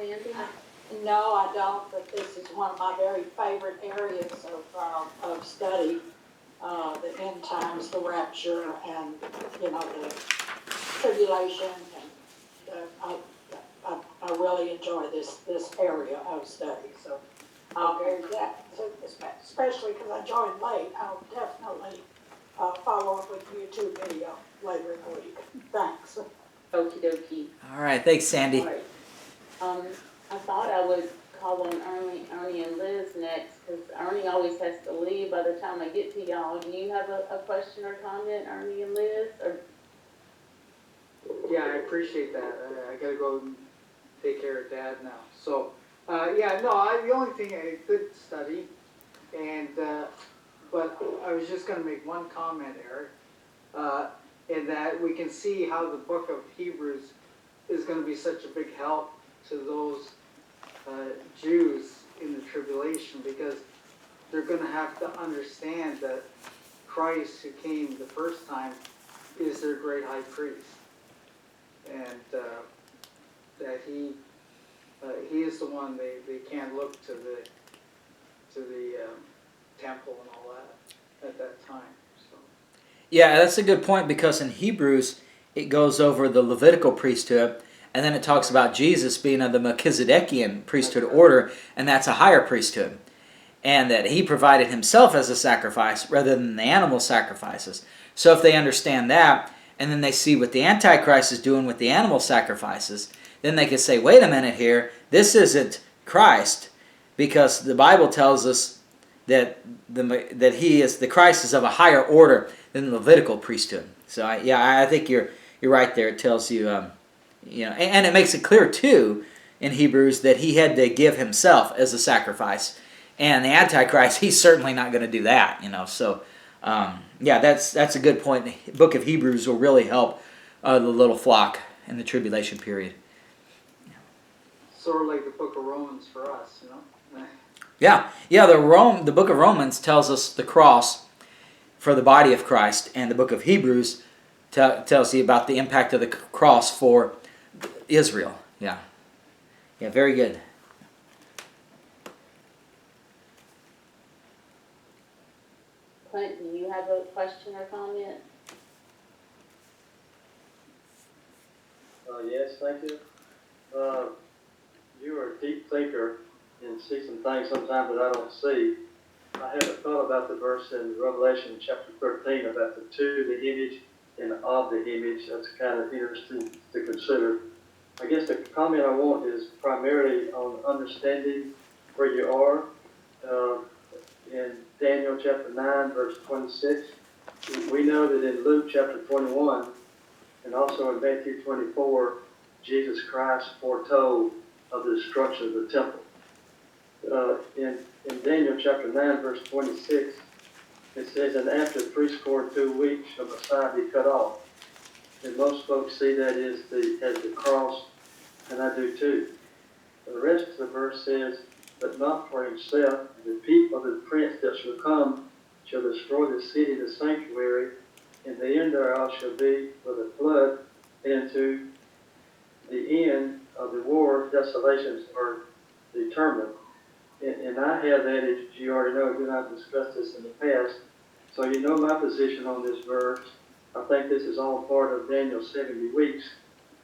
Sandy? No, I don't, but this is one of my very favorite areas of study, the end times, the rapture, and, the tribulation, and I really enjoy this area of study, so I'll go that, especially because I joined late, I'll definitely follow up with YouTube video later in the week. Thanks. Okie dokie. All right, thanks, Sandy. All right. I thought I would call on Ernie and Liz next, because Ernie always has to leave by the time I get to y'all. Do you have a question or comment, Ernie and Liz? Or? Yeah, I appreciate that. I gotta go and take care of Dad now. So, the only thing, a good study, and, but I was just gonna make one comment, Eric, in that we can see how the book of Hebrews is gonna be such a big help to those Jews in the tribulation, because they're going to have to understand that Christ, who came the first time, is their great high priest, and that he is the one they can't look to the temple and all that at that time. So. Yeah, that's a good point, because in Hebrews it goes over the Levitical priesthood. And then it talks about Jesus being of the Melchizedekian priesthood order, and that's a higher priesthood. And that he provided himself as a sacrifice rather than the animal sacrifices. So if they understand that, and then they see what the Antichrist is doing with the animal sacrifices, then they can say, wait a minute here, this isn't Christ, because the Bible tells us that the Christ is of a higher order than the Levitical priesthood. So I think you're right there. It tells you... and it makes it clear, too, in Hebrews that he had to give himself as a sacrifice. And the Antichrist, he's certainly not going to do that, So, that's a good point. The book of Hebrews will really help the little flock in the tribulation period. Sort of like the book of Romans for us, Yeah. The book of Romans tells us the cross for the body of Christ, and the book of Hebrews tells you about the impact of the cross for Israel. Yeah, very good. Clint, do you have a question or comment? Yes, thank you. You are a deep thinker and see some things sometimes that I don't see. I haven't thought about the verse in Revelation chapter 13 about the to the image and of the image. That's kind of interesting to consider. I guess the comment I want is primarily on understanding where you are. In Daniel chapter 9, verse 26, we know that in Luke chapter 21, and also in Matthew 24, Jesus Christ foretold of the destruction of the temple. In Daniel chapter 9, verse 26, it says, and after 62 weeks shall Messiah be cut off. And most folks see that as the cross, and I do too. The rest of the verse says, but not for himself, the people of the prince that shall come shall destroy the city, the sanctuary, and the end thereof shall be with a flood, and to the end of the war, desolations are determined. And I have that, as you already know, and I've discussed this in the past. So you know my position on this verse. I think this is all part of Daniel's 70 weeks.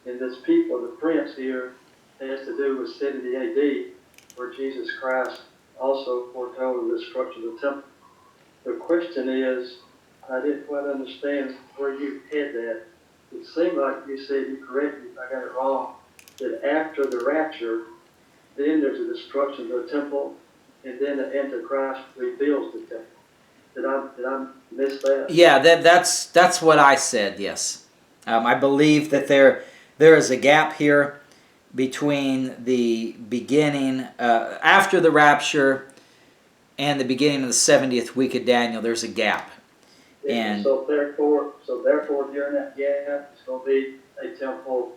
And this people, the prince here, has to do with 70 AD, where Jesus Christ also foretold the destruction of the temple. The question is, I didn't quite understand where you had that. It seemed like you said, you correct me if I got it wrong, that after the rapture, then there's a destruction of the temple, and then the Antichrist rebuilds the temple. Did I miss that? Yeah, that's what I said, yes. I believe that there is a gap here between the beginning, after the rapture, and the beginning of the 70th week of Daniel. There's a gap. And so therefore, during that gap, it's going to be a temple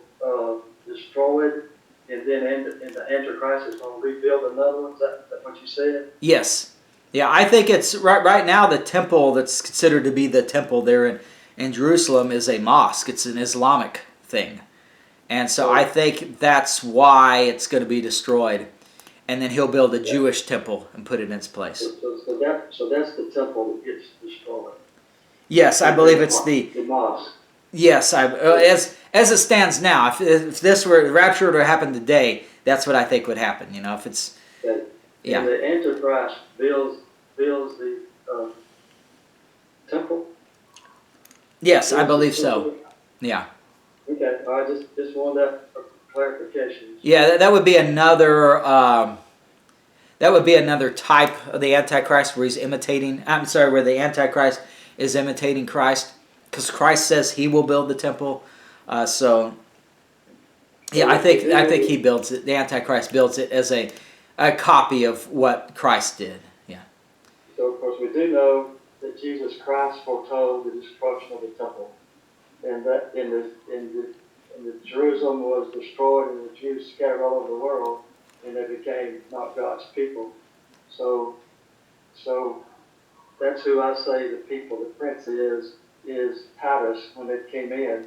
destroyed, and then and the Antichrist is going to rebuild another one. Is that what you said? Yes. Yeah, I think it's right now the temple that's considered to be the temple there in Jerusalem is a mosque. It's an Islamic thing. And so I think that's why it's going to be destroyed. And then he'll build a Jewish temple and put it in its place. So that's the temple that gets destroyed. Yes, I believe it's the mosque. Yes, as it stands now, if this were rapture were to happen today, that's what I think would happen. You know, if it's yeah. And the Antichrist builds the temple. Yes, I believe so. Yeah. Okay, I just wanted that for clarification. Yeah, that would be another. That would be another type of the Antichrist where he's imitating. I'm sorry, where the Antichrist is imitating Christ, because Christ says he will build the temple. So, yeah, I think he builds it. The Antichrist builds it as a copy of what Christ did. Yeah. So, of course, we do know that Jesus Christ foretold the destruction of the temple, and that in the Jerusalem was destroyed, and the Jews scattered all over the world, and they became not God's people. So that's who I say the people, the prince is Titus when it came in.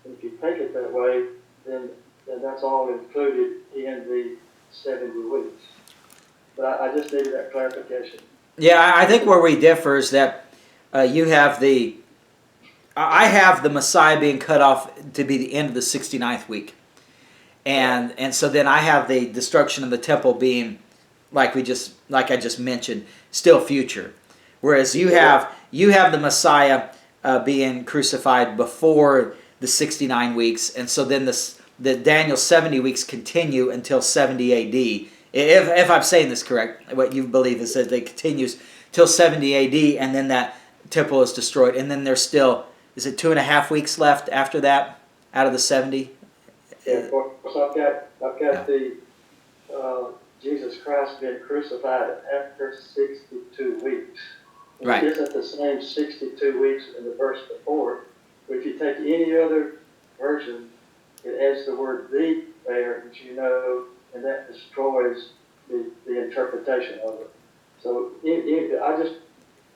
And if you take it that way, then that's all included in the 70 weeks. But I just needed that clarification. Yeah, I think where we differ is that you have I have the Messiah being cut off to be the end of the 69th week. And so then I have the destruction of the temple being, like I just mentioned, still future. Whereas you have the Messiah being crucified before the 69 weeks, and so then the Daniel 70 weeks continue until 70 A.D. If I'm saying this correct, what you believe is that it continues till 70 A.D. and then that temple is destroyed, and then there's still, is it 2.5 weeks left after that out of the 70? Yeah, of course, I've got the Jesus Christ being crucified after 62 weeks. And Right. It isn't the same 62 weeks in the verse before. But if you take any other version, it adds the word "the" there, which you know, and that destroys the interpretation of it. So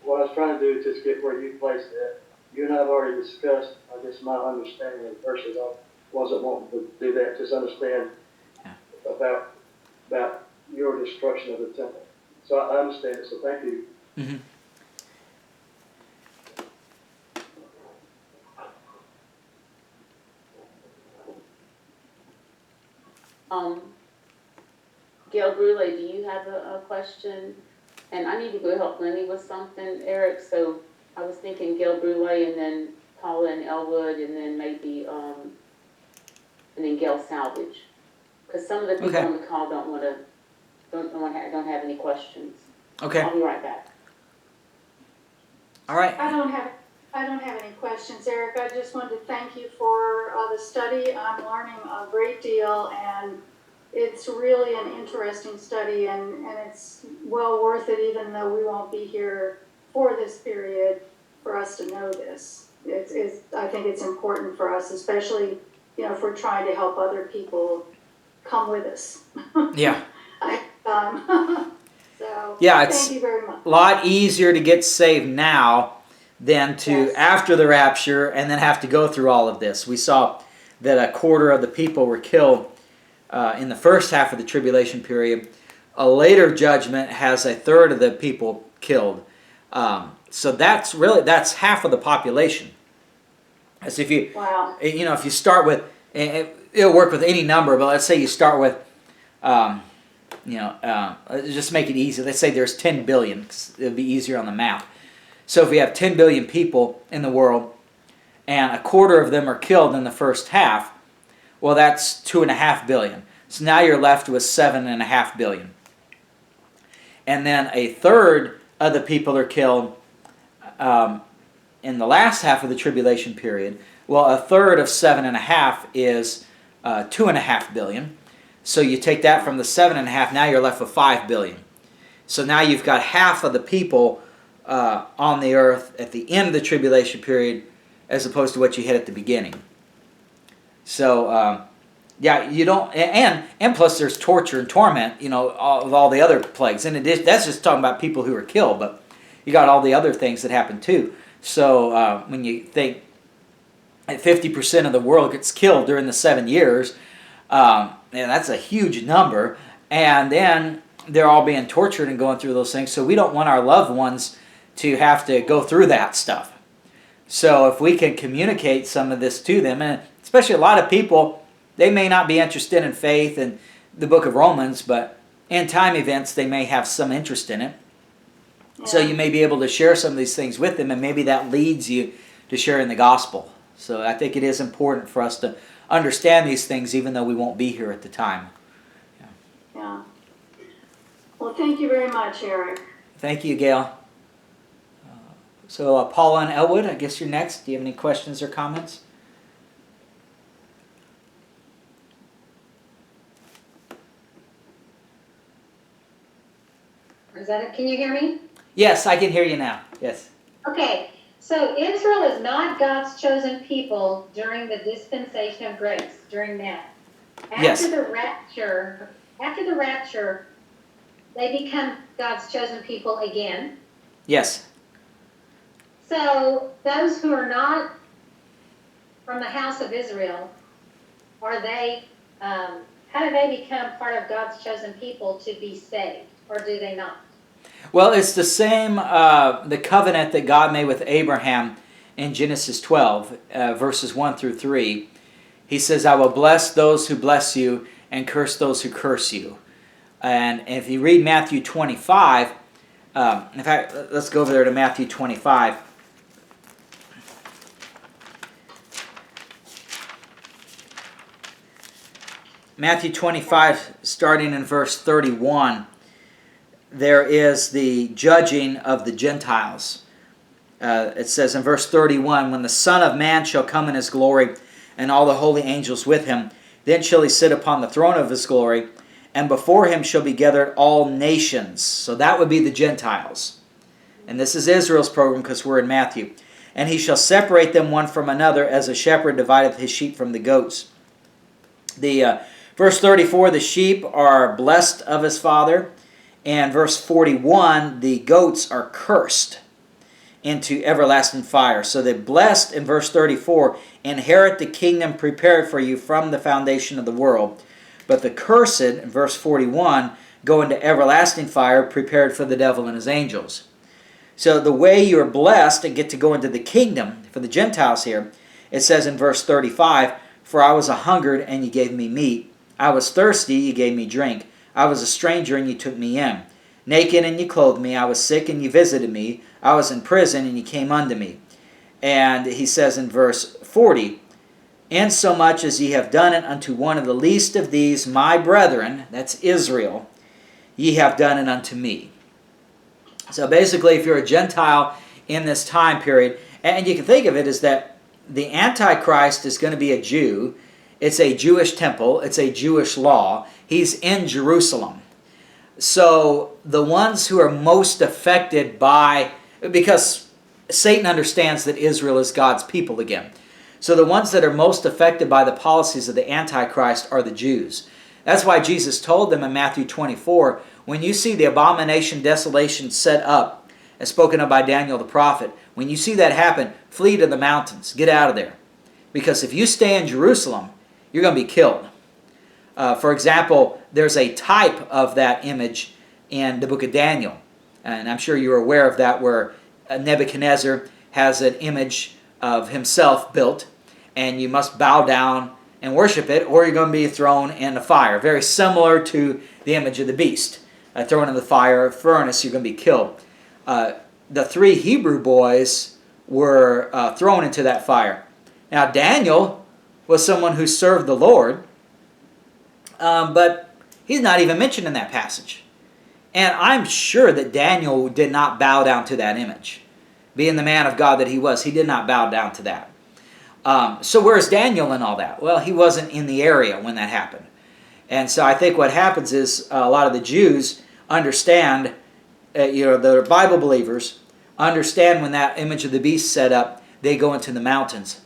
what I was trying to do is just get where you placed it. You and I have already discussed, I guess, my understanding of verses. I wasn't wanting to do that. Just understand about your destruction of the temple. So I understand it. So thank you. Mm-hmm. Gail Brule, do you have a question? And I need to go help Lenny with something, Eric, so I was thinking Gail Brule and then Paula and Elwood and then maybe, and then Gail Salvage. Because some of the people on the call don't have any questions. Okay. I'll be right back. All right. I don't have any questions, Eric. I just wanted to thank you for the study. I'm learning a great deal, and it's really an interesting study, and it's well worth it, even though we won't be here for this period, for us to know this. I think it's important for us, especially, if we're trying to help other people come with us. Yeah. So, Yeah, it's thank you very much. a lot easier to get saved now than to Yes. after the rapture and then have to go through all of this. We saw that 1/4 of the people were killed in the first half of the tribulation period. A later judgment has 1/3 of the people killed. So that's half of the population. As if you, Wow. if you start with, it'll work with any number, but let's say you start with, just make it easy. Let's say there's 10 billion. 'Cause it'll be easier on the math. So if we have 10 billion people in the world, and 1/4 of them are killed in the first half, well, that's 2.5 billion. So now you're left with 7.5 billion. And then 1/3 of the people are killed in the last half of the tribulation period. Well, 1/3 of 7.5 is 2.5 billion. So you take that from the 7.5, now you're left with 5 billion. So now you've got half of the people on the earth at the end of the tribulation period, as opposed to what you had at the beginning. So, you don't, and plus there's torture and torment, of all the other plagues. And that's just talking about people who are killed, but you got all the other things that happen too. So when you think 50% of the world gets killed during the 7 years. And that's a huge number. And then they're all being tortured and going through those things. So we don't want our loved ones to have to go through that stuff. So if we can communicate some of this to them, and especially a lot of people, they may not be interested in faith and the book of Romans, but end time events, they may have some interest in it. Yeah. So you may be able to share some of these things with them, and maybe that leads you to sharing the gospel. So I think it is important for us to understand these things, even though we won't be here at the time. Yeah. Well, thank you very much, Eric. Thank you, Gail. So Paula and Elwood, I guess you're next. Do you have any questions or comments? Can you hear me? Yes, I can hear you now. Yes. Okay, so Israel is not God's chosen people during the dispensation of grace, during that. Yes. After the rapture, they become God's chosen people again. Yes. So those who are not from the house of Israel, are they, how do they become part of God's chosen people to be saved, or do they not? Well, it's the same, the covenant that God made with Abraham in Genesis 12, verses 1 through 3. He says, I will bless those who bless you and curse those who curse you. And if you read Matthew 25, in fact, let's go over there to Matthew 25. Matthew 25, starting in verse 31. There is the judging of the Gentiles. It says in verse 31, when the Son of Man shall come in his glory, and all the holy angels with him, then shall he sit upon the throne of his glory, and before him shall be gathered all nations. So that would be the Gentiles. And this is Israel's program because we're in Matthew. And he shall separate them one from another, as a shepherd divideth his sheep from the goats. Verse 34, the sheep are blessed of his Father. And verse 41, the goats are cursed into everlasting fire. So the blessed, in verse 34, inherit the kingdom prepared for you from the foundation of the world. But the cursed, in verse 41, go into everlasting fire prepared for the devil and his angels. So the way you're blessed and get to go into the kingdom, for the Gentiles here, it says in verse 35, for I was a hungered and you gave me meat. I was thirsty, you gave me drink. I was a stranger and you took me in. Naked and you clothed me. I was sick and you visited me. I was in prison and you came unto me. And he says in verse 40, insomuch as ye have done it unto one of the least of these my brethren, that's Israel, ye have done it unto me. So basically, if you're a Gentile in this time period, and you can think of it as that the Antichrist is going to be a Jew. It's a Jewish temple. It's a Jewish law. He's in Jerusalem. So the ones who are most affected by, because Satan understands that Israel is God's people again. So the ones that are most affected by the policies of the Antichrist are the Jews. That's why Jesus told them in Matthew 24, when you see the abomination, desolation set up, as spoken of by Daniel the prophet, when you see that happen, flee to the mountains. Get out of there. Because if you stay in Jerusalem, you're going to be killed. For example, there's a type of that image in the book of Daniel. And I'm sure you're aware of that, where Nebuchadnezzar has an image of himself built, and you must bow down and worship it, or you're going to be thrown in the fire. Very similar to the image of the beast. Thrown in the fire furnace, you're going to be killed. The 3 Hebrew boys were thrown into that fire. Now, Daniel was someone who served the Lord, but he's not even mentioned in that passage. And I'm sure that Daniel did not bow down to that image. Being the man of God that he was, he did not bow down to that. So where's Daniel in all that? Well, he wasn't in the area when that happened. And so I think what happens is a lot of the Jews understand, the Bible believers understand when that image of the beast set up, they go into the mountains.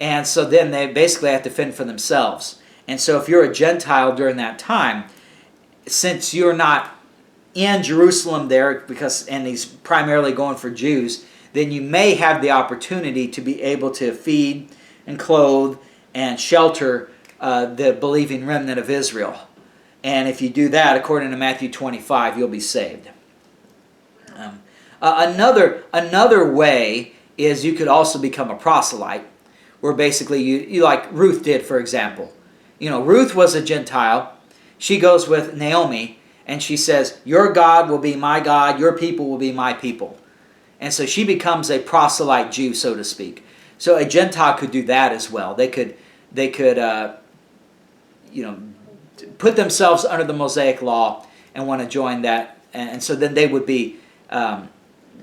And so then they basically have to fend for themselves. And so if you're a Gentile during that time, since you're not in Jerusalem there, and he's primarily going for Jews, then you may have the opportunity to be able to feed, and clothe and shelter the believing remnant of Israel. And if you do that, according to Matthew 25, you'll be saved. Another way is you could also become a proselyte, where basically you like Ruth did, for example. Ruth was a Gentile. She goes with Naomi, and she says, your God will be my God, your people will be my people. And so she becomes a proselyte Jew, so to speak. So a Gentile could do that as well. They could put themselves under the Mosaic law and want to join that. And so then they would be,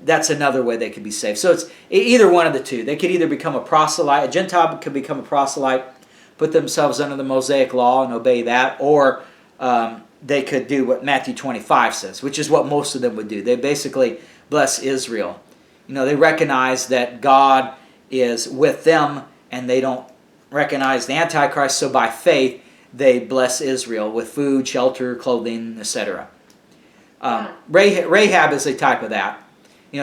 that's another way they could be saved. So it's either one of the two. They could either become a proselyte, a Gentile could become a proselyte, put themselves under the Mosaic law and obey that, or they could do what Matthew 25 says, which is what most of them would do. They basically bless Israel. They recognize that God is with them, and they don't recognize the Antichrist, so by faith, they bless Israel with food, shelter, clothing, etc. Rahab is a type of that.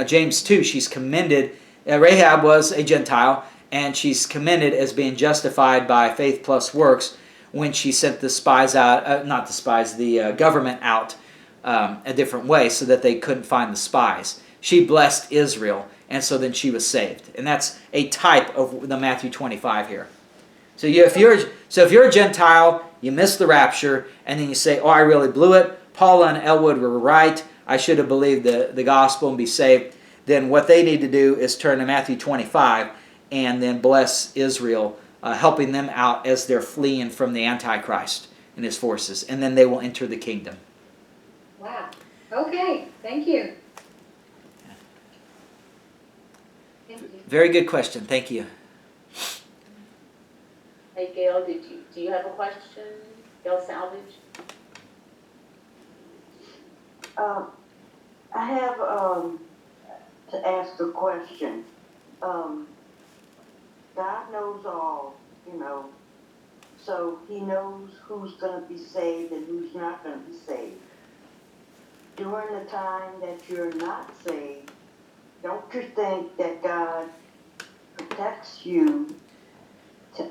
James 2, she's commended. Rahab was a Gentile, and she's commended as being justified by faith plus works when she sent the spies out, the government out a different way so that they couldn't find the spies. She blessed Israel, and so then she was saved. And that's a type of the Matthew 25 here. So if you're a Gentile, you miss the rapture, and then you say, I really blew it. Paula and Elwood were right. I should have believed the gospel and be saved. Then what they need to do is turn to Matthew 25 and then bless Israel, helping them out as they're fleeing from the Antichrist and his forces. And then they will enter the kingdom. Wow. Okay. Thank you. Thank you. Very good question. Thank you. Hey, Gail, do you have a question? Gail Salvage? I have to ask a question. God knows all, so He knows who's going to be saved and who's not going to be saved. During the time that you're not saved, don't you think that God protects you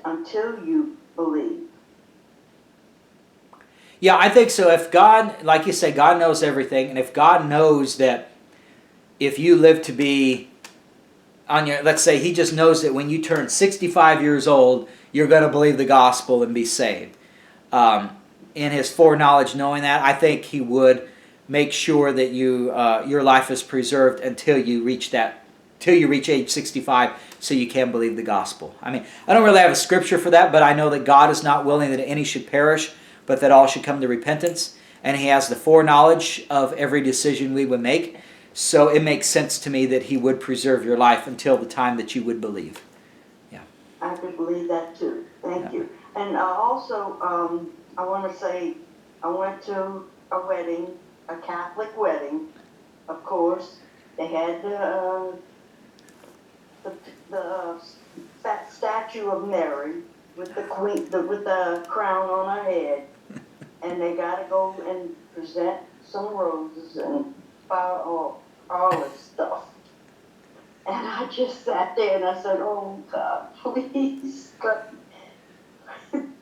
until you believe? Yeah, I think so. If God, like you say, God knows everything, and if God knows that if you live to be on your, let's say He just knows that when you turn 65 years old, you're going to believe the gospel and be saved. In His foreknowledge, knowing that, I think He would make sure that your life is preserved until you reach age 65, so you can believe the gospel. I mean, I don't really have a scripture for that, but I know that God is not willing that any should perish, but that all should come to repentance. And He has the foreknowledge of every decision we would make. So it makes sense to me that He would preserve your life until the time that you would believe. Yeah. I could believe that too. Thank you. And also, I want to say, I went to a wedding, a Catholic wedding, of course. They had the fat statue of Mary with the queen, with the crown on her head, and they got to go and present some roses and all this stuff. And I just sat there and I said, "Oh God, please,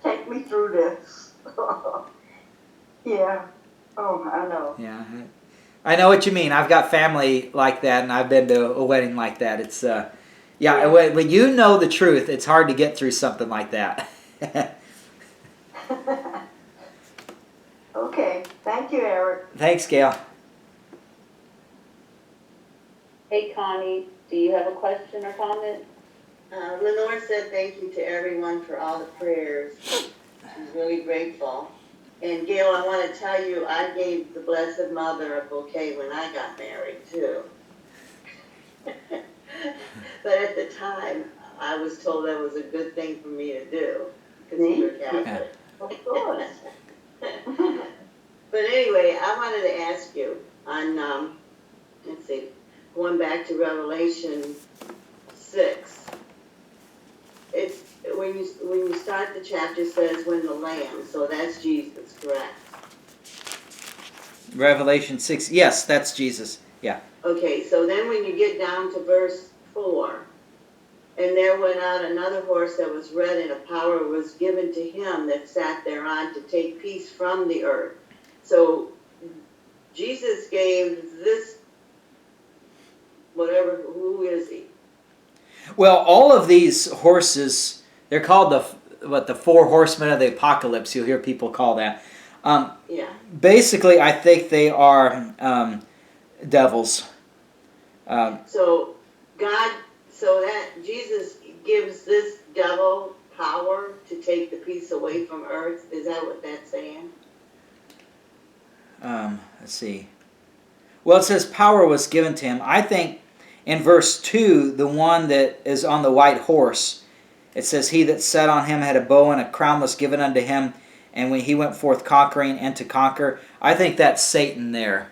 take me through this." Yeah. Oh, I know. Yeah. I know what you mean. I've got family like that, and I've been to a wedding like that. It's yeah. When you know the truth, it's hard to get through something like that. Okay. Thank you, Eric. Thanks, Gail. Hey, Connie, do you have a question or comment? Lenore said thank you to everyone for all the prayers. She's really grateful. And Gail, I want to tell you, I gave the Blessed Mother a bouquet when I got married, too. But at the time, I was told that was a good thing for me to do, because we were Catholic. Of course. But anyway, I wanted to ask you on, let's see, going back to Revelation 6. It's when you start the chapter, it says when the Lamb, so that's Jesus, correct? Revelation 6. Yes, that's Jesus. Yeah. Okay, so then when you get down to verse 4, And there went out another horse that was red, and a power was given to him that sat thereon to take peace from the earth. So Jesus gave this, whatever, who is he? Well, all of these horses, they're called the four horsemen of the apocalypse. You'll hear people call that. Yeah. Basically, I think they are devils. So that Jesus gives this devil power to take the peace away from earth. Is that what that's saying? Let's see. Well, it says power was given to him. I think in verse 2, the one that is on the white horse, it says, he that sat on him had a bow, and a crown was given unto him, and when he went forth conquering and to conquer. I think that's Satan there.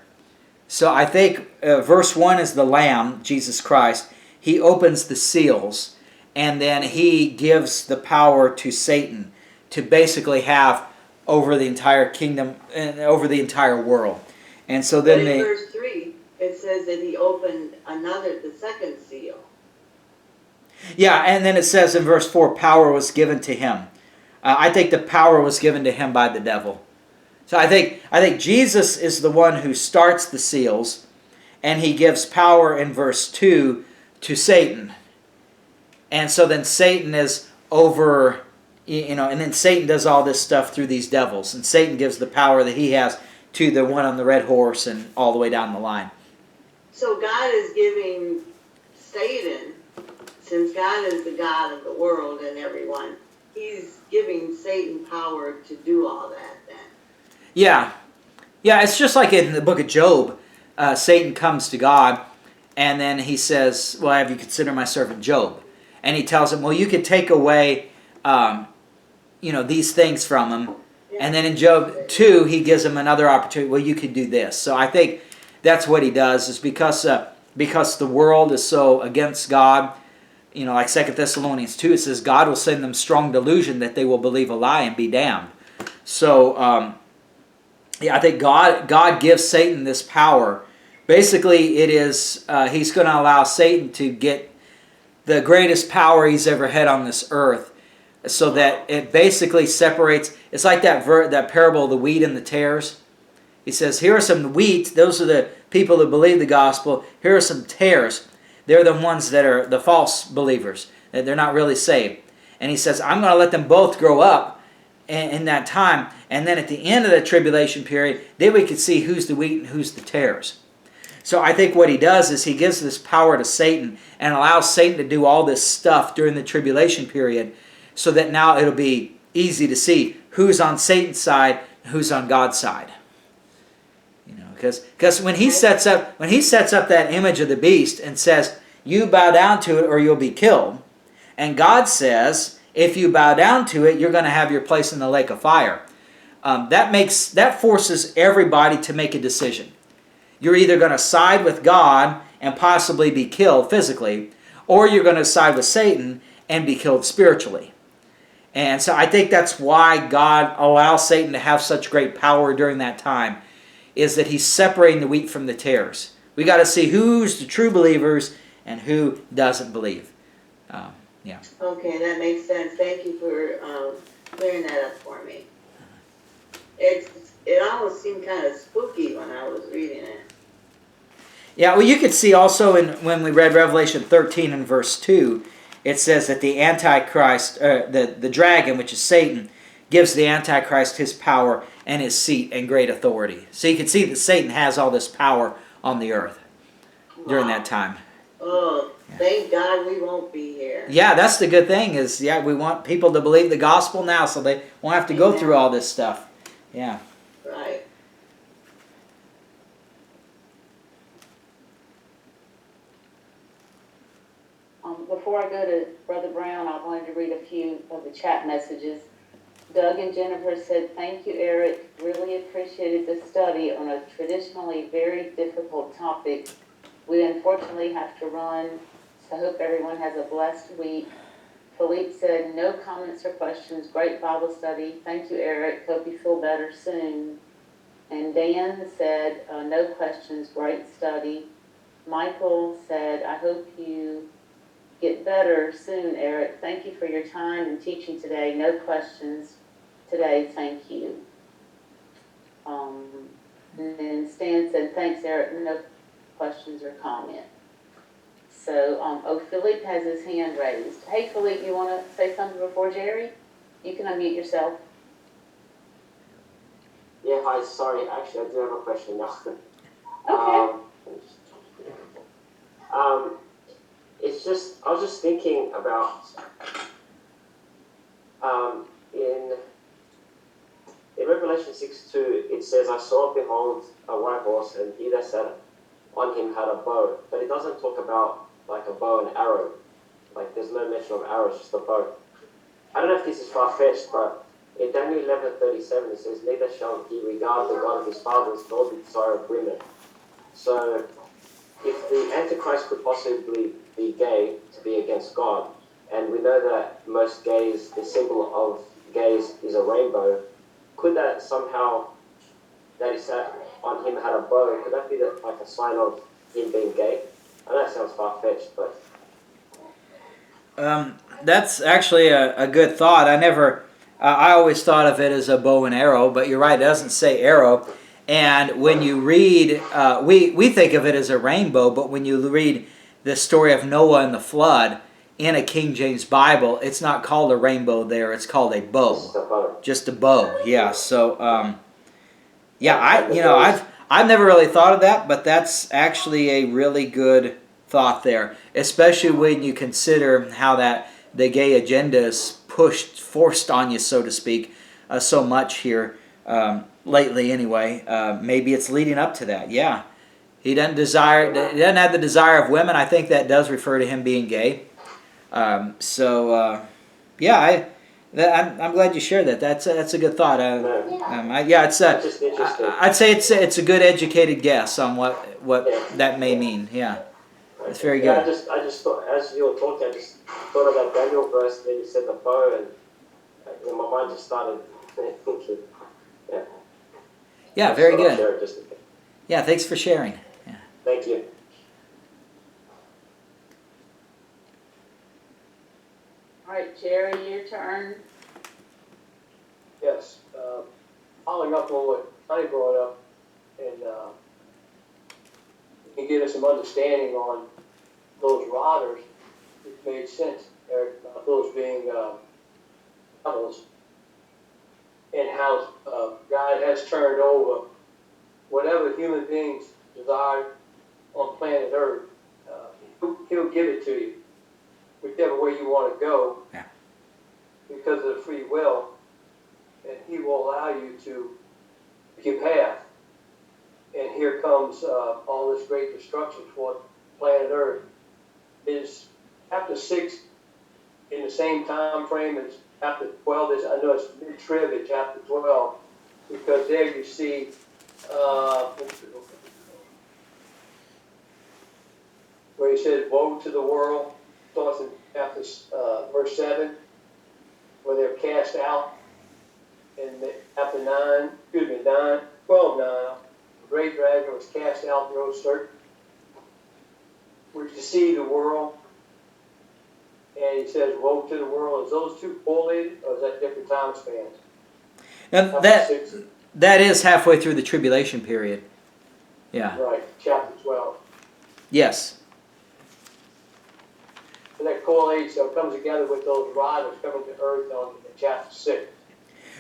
So I think verse 1 is the Lamb, Jesus Christ. He opens the seals, and then he gives the power to Satan to basically have over the entire kingdom and over the entire world. And so then but in verse 3, it says that he opened the second seal. Yeah, and then it says in verse 4, power was given to him. I think the power was given to him by the devil. So I think Jesus is the one who starts the seals, and he gives power in verse 2 to Satan. And so then Satan is over, and then Satan does all this stuff through these devils. And Satan gives the power that he has to the one on the red horse and all the way down the line. So God is giving Satan, since God is the God of the world and everyone, he's giving Satan power to do all that then. Yeah, it's just like in the book of Job. Satan comes to God, and then he says, well, have you considered my servant Job? And he tells him, well, you could take away, these things from him. And then in Job 2, he gives him another opportunity. Well, you could do this. So I think that's what he does, is because the world is so against God. Like 2 Thessalonians 2, it says God will send them strong delusion that they will believe a lie and be damned. So, I think God gives Satan this power. Basically, it is he's going to allow Satan to get the greatest power he's ever had on this earth, so that it basically separates. It's like that parable of the wheat and the tares. He says, here are some wheat. Those are the people who believe the gospel. Here are some tares. They're the ones that are the false believers. They're not really saved. And he says, I'm going to let them both grow up in that time. And then at the end of the tribulation period, then we can see who's the wheat and who's the tares. So I think what he does is he gives this power to Satan and allows Satan to do all this stuff during the tribulation period, so that now it'll be easy to see who's on Satan's side and who's on God's side. Because when he sets up that image of the beast and says, you bow down to it or you'll be killed, and God says, if you bow down to it, you're going to have your place in the lake of fire. That forces everybody to make a decision. You're either going to side with God and possibly be killed physically, or you're going to side with Satan and be killed spiritually. And so I think that's why God allows Satan to have such great power during that time, is that he's separating the wheat from the tares. We got to see who's the true believers and who doesn't believe. Yeah. Okay, that makes sense. Thank you for clearing that up for me. It almost seemed kind of spooky when I was reading it. Yeah, well, you could see also when we read Revelation 13 and verse 2, it says that the Antichrist, the dragon, which is Satan, gives the Antichrist his power and his seat and great authority. So you can see that Satan has all this power on the earth during that time. Oh, thank God we won't be here. Yeah, that's the good thing is, we want people to believe the gospel now so they won't have to go through all this stuff. Yeah. Right. Before I go to Brother Brown, I wanted to read a few of the chat messages. Doug and Jennifer said, thank you, Eric. Really appreciated the study on a traditionally very difficult topic. We unfortunately have to run, so I hope everyone has a blessed week. Philippe said, no comments or questions. Great Bible study. Thank you, Eric. Hope you feel better soon. And Dan said, no questions. Great study. Michael said, I hope you get better soon, Eric. Thank you for your time and teaching today. No questions today. Thank you. And then Stan said, thanks, Eric. No questions or comments. So, Philippe has his hand raised. Hey, Philippe, you want to say something before Jerry? You can unmute yourself. Yeah, hi, sorry, actually I do have a question now. Okay. It's just, I was just thinking about, in Revelation 6:2, it says, I saw, behold, a white horse, and he that sat on him had a bow. But it doesn't talk about, like, a bow and arrow. Like, there's no mention of arrows, just a bow. I don't know if this is far-fetched, but in Daniel 11:37, it says, neither shall he regard the God of his fathers, nor the desire of women. So, if the Antichrist could possibly be gay to be against God, and we know that most gays, the symbol of gays is a rainbow, could that somehow, that he sat on him had a bow, could that be like a sign of him being gay? I know that sounds far-fetched, but... That's actually a good thought. I always thought of it as a bow and arrow, but you're right, it doesn't say arrow. And when you read, we think of it as a rainbow, but when you read the story of Noah and the flood in a King James Bible, it's not called a rainbow there, it's called a bow. Just a bow, yeah. So, I've never really thought of that, but that's actually a really good thought there, especially when you consider how that the gay agenda is forced on you, so to speak, so much here lately. Anyway, maybe it's leading up to that. Yeah, he doesn't have the desire of women. I think that does refer to him being gay. I'm glad you shared that. That's a good thought. I'd say it's a good educated guess on what that may mean. Yeah. That's very good. Yeah, I just thought, as you were talking, I just thought of that Daniel verse, and then you said the bow, and my mind just started thinking, yeah. Yeah, very good. Yeah, thanks for sharing. Yeah. Thank you. All right, Jerry, your turn. Yes, following up on what Connie brought up, and you can give us some understanding on those riders. It made sense, Eric, about those being devils, and how God has turned over whatever human beings desire on planet Earth. He'll give it to you, whichever way you want to go, because of the free will, and He will allow you to pick your path. And here comes all this great destruction for planet Earth. Is chapter 6 in the same time frame as chapter 12? I know it's mid-trib in chapter 12, because there you see where he said, woe to the world, starts in chapter verse 7, where they're cast out. And chapter 9, 12:9, the great dragon was cast out the earth certain, which deceived the world. And he says, woe to the world. Is those two correlated, or is that different time spans? Now, that is halfway through the tribulation period. Yeah. Right, chapter 12. Yes. So that correlates, so it comes together with those riders coming to earth in chapter 6.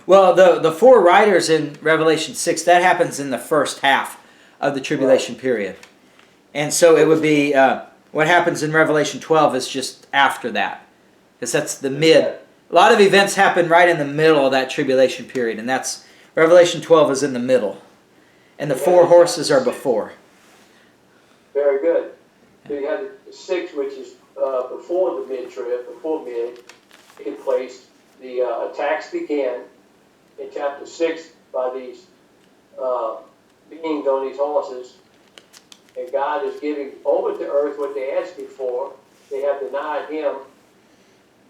Well, the four riders in Revelation 6, that happens in the first half of the tribulation period. And so it would be, what happens in Revelation 12 is just after that. Because that's the mid. A lot of events happen right in the middle of that tribulation period. And that's, Revelation 12 is in the middle. And the four horses are before. Very good. So you have the 6, which is before the mid-trib, before mid, taking place. The attacks began in chapter 6 by these beings on these horses, and God is giving over to earth what they asked Him for. They have denied Him,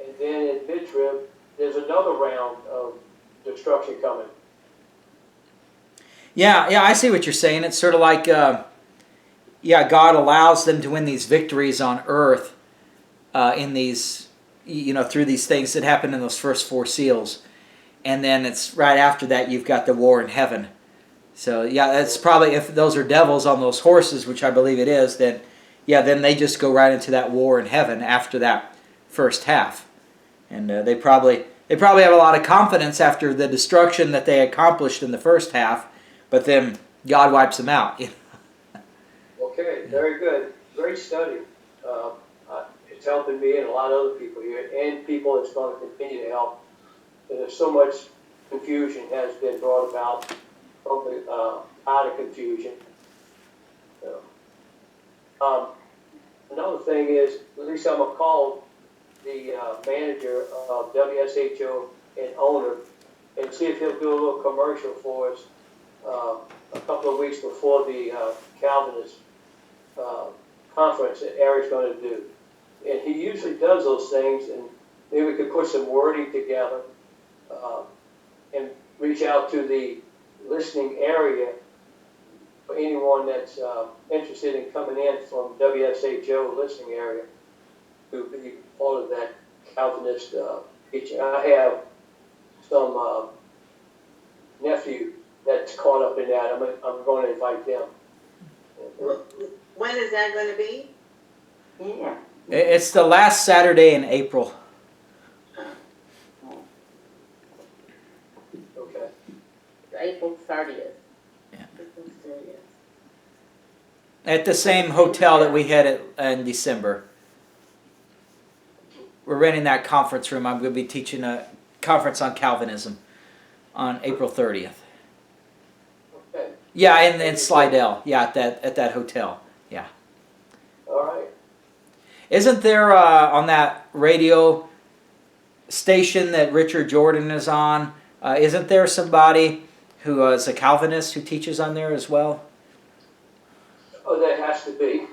and then in mid-trib, there's another round of destruction coming. Yeah, I see what you're saying. It's sort of like, God allows them to win these victories on earth in these, through these things that happen in those first 4 seals. And then it's right after that you've got the war in heaven. So yeah, that's probably, if those are devils on those horses, which I believe it is, then then they just go right into that war in heaven after that first half. And they probably have a lot of confidence after the destruction that they accomplished in the first half, but then God wipes them out. Okay, very good. Great study. It's helping me and a lot of other people here, and people it's going to continue to help. There's so much confusion has been brought about from the out of confusion. So, another thing is, at least I'm gonna call the manager of WSHO and owner and see if he'll do a little commercial for us a couple of weeks before the Calvinist conference that Eric's going to do. And he usually does those things, and maybe we could put some wording together and reach out to the listening area for anyone that's interested in coming in from WSHO listening area to be part of that Calvinist teaching. I have some nephew that's caught up in that. I'm going to invite them. When is that going to be? Yeah. It's the last Saturday in April. Okay. April 30th. Yeah. April 30th. At the same hotel that we had in December. We're renting that conference room. I'm going to be teaching a conference on Calvinism on April 30th. Okay. Yeah, in Slidell. Yeah, at that hotel. Yeah. All right. Isn't there on that radio station that Richard Jordan is on? Isn't there somebody who is a Calvinist who teaches on there as well? Oh, that has to be.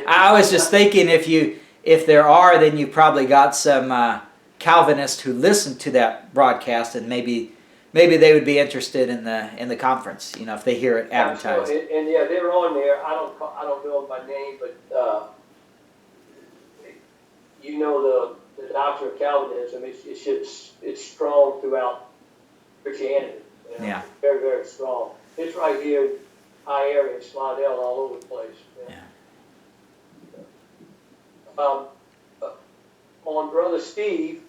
I was just thinking if there are, then you probably got some Calvinists who listen to that broadcast, and maybe they would be interested in the conference. If they hear it advertised. And yeah, they're on there. I don't know them by name, but the doctrine of Calvinism. It's strong throughout Christianity. Yeah. Very, very strong. It's right here in high area, Slidell, all over the place. Yeah. On Brother Steve,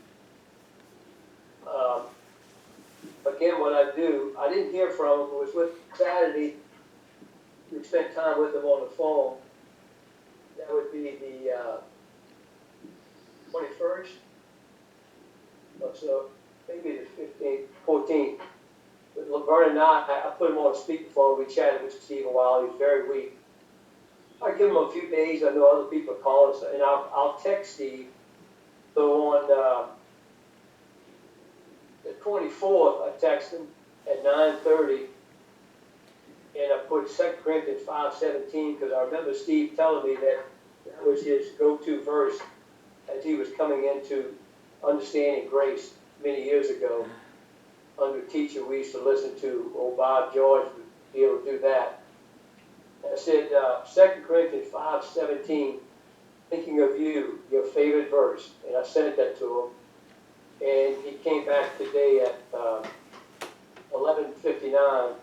again, what I do, I didn't hear from him. It was with Saturday. We spent time with him on the phone. That would be the 21st. So maybe the 15th, 14th. But Laverne and I put him on a speakerphone. We chatted with Steve a while. He was very weak. I give him a few days. I know other people are calling, and I'll text Steve. So on the 24th, I text him at 9:30, and I put 2 Corinthians 5:17 because I remember Steve telling me that was his go-to verse as he was coming into understanding grace many years ago. Under teacher we used to listen to, Bob George would be able to do that. And I said, 2 Corinthians 5:17, thinking of you, your favorite verse. And I sent that to him. And he came back today at 11:59,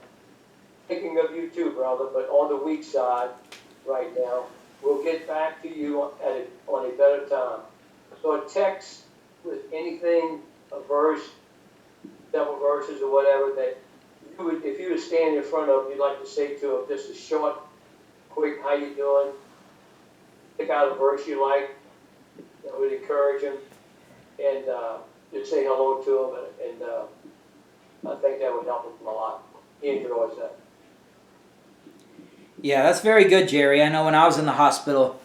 thinking of you too, brother, but on the weak side right now. We'll get back to you on a better time. So a text with anything, a verse, several verses or whatever that you would, if you were standing in front of him, you'd like to say to him just a short, quick, how you doing? Pick out a verse you like that would encourage him, and just say hello to him, and I think that would help him a lot. He enjoys that. Yeah, that's very good, Jerry. I know when I was in the hospital,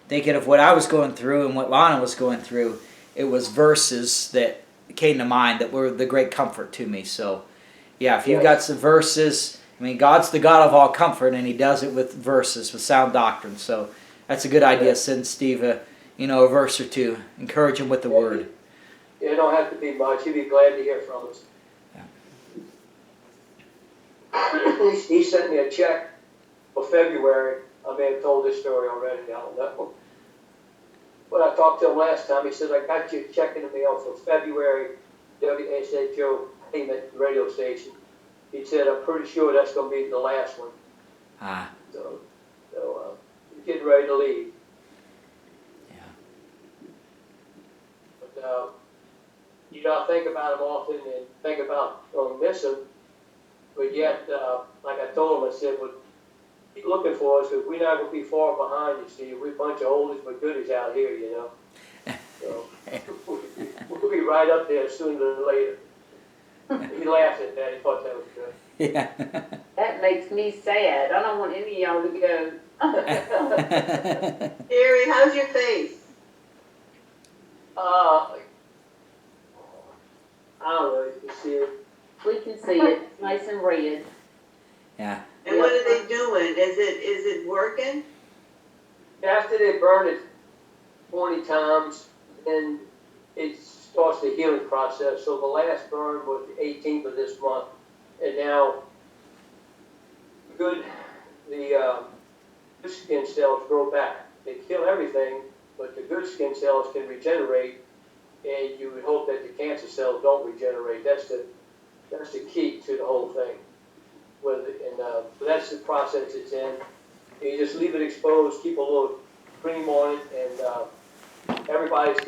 thinking of what I was going through and what Lana was going through, it was verses that came to mind that were the great comfort to me. So, yeah, if you've got some verses, I mean, God's the God of all comfort, and He does it with verses, with sound doctrine. So that's a good idea. Send Steve a verse or two. Encourage him with the Word. Yeah, it don't have to be much. He'd be glad to hear from us. Yeah. He sent me a check for February. I may have told this story already. I don't know. when I talked to him last time, he said, I got you a check in the mail for February WSHO payment radio station. He said, I'm pretty sure that's gonna be the last one. Ah, So he's getting ready to leave. yeah. But, you know, I think about him often and think about, miss him. But yet, like I told him, I said, well, keep looking for us, because we're not gonna be far behind, you see. We're a bunch of oldies but goodies out here, you know. So, we'll be right up there sooner than later. He laughed at that, he thought that was good. Yeah. That makes me sad. I don't want any of y'all to go. Jerry, how's your face? I don't know, you can see it. We can see it, it's nice and red. Yeah. And what are they doing? Is it working? After they burn it 20 times, then it starts the healing process. So the last burn was the 18th of this month, and now the good skin cells grow back. They kill everything, but the good skin cells can regenerate, and you would hope that the cancer cells don't regenerate. That's the key to the whole thing. So that's the process it's in. You just leave it exposed, keep a little cream on it, and everybody's